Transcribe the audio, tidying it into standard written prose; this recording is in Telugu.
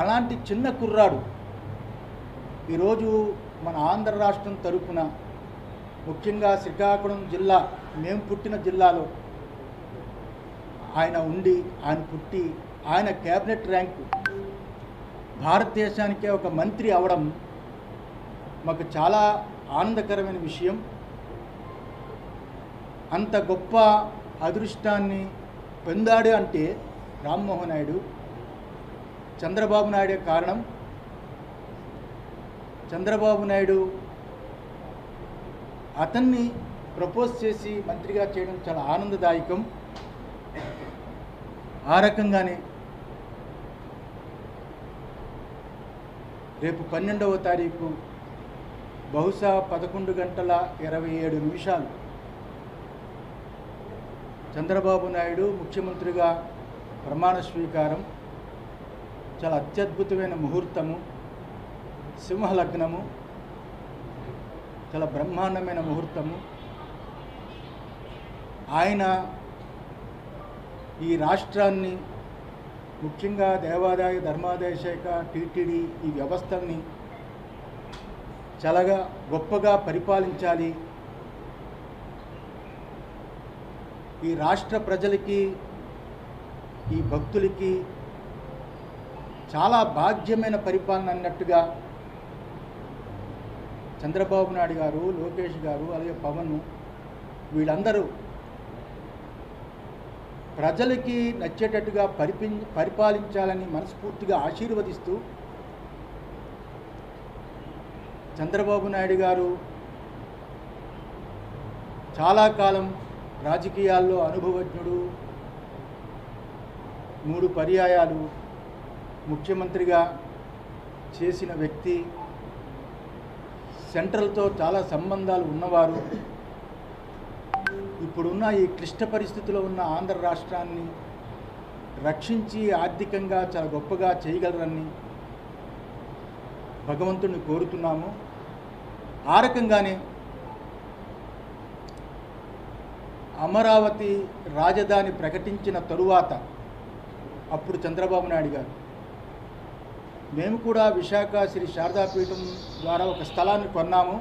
అలాంటి చిన్న కుర్రాడు ఈరోజు మన ఆంధ్ర రాష్ట్రం తరపున ముఖ్యంగా శ్రీకాకుళం జిల్లా మేము పుట్టిన జిల్లాలో ఆయన ఉండి ఆయన క్యాబినెట్ ర్యాంకు భారతదేశానికే ఒక మంత్రి అవడం మాకు చాలా ఆనందకరమైన విషయం. అంత గొప్ప అదృష్టాన్ని పొందాడు అంటే రామ్మోహన్ నాయుడు, చంద్రబాబు నాయుడే కారణం. చంద్రబాబు నాయుడు అతన్ని ప్రపోజ్ చేసి మంత్రిగా చేయడం చాలా ఆనందదాయకం. ఆ రకంగానే రేపు 12వ తారీఖు బహుశా 11:27 చంద్రబాబు నాయుడు ముఖ్యమంత్రిగా ప్రమాణ స్వీకారం. చాలా అత్యద్భుతమైన ముహూర్తము, సింహలగ్నము, చాలా బ్రహ్మాండమైన ముహూర్తము. ఆయన ఈ రాష్ట్రాన్ని ముఖ్యంగా దేవాదాయ ధర్మాదాయ శాఖ, టీటీడీ ఈ వ్యవస్థల్ని చాలా గొప్పగా పరిపాలించాలి. ఈ రాష్ట్ర ప్రజలకి, ఈ భక్తులకి చాలా భాగ్యమైన పరిపాలన అన్నట్టుగా చంద్రబాబు నాయుడు గారు, లోకేష్ గారు, అలాగే పవన్ వీళ్ళందరూ ప్రజలకి నచ్చేటట్టుగా పరిపాలించాలని మనస్ఫూర్తిగా ఆశీర్వదిస్తూ, చంద్రబాబు నాయుడు గారు చాలా కాలం రాజకీయాల్లో అనుభవజ్ఞుడు, 3 పర్యాయాలు ముఖ్యమంత్రిగా చేసిన వ్యక్తి, సెంట్రల్తో చాలా సంబంధాలు ఉన్నవారు. ఇప్పుడున్న ఈ క్లిష్ట పరిస్థితిలో ఉన్న ఆంధ్ర రాష్ట్రాన్ని రక్షించి ఆర్థికంగా చాలా గొప్పగా చేయగలరని భగవంతుడిని కోరుతున్నాము. ఆ రకంగానే అమరావతి రాజధాని ప్రకటించిన తరువాత అప్పుడు చంద్రబాబు నాయుడు గారు, మేము కూడా విశాఖ శ్రీ శారదాపీఠం ద్వారా ఒక స్థలాన్ని కొన్నాము.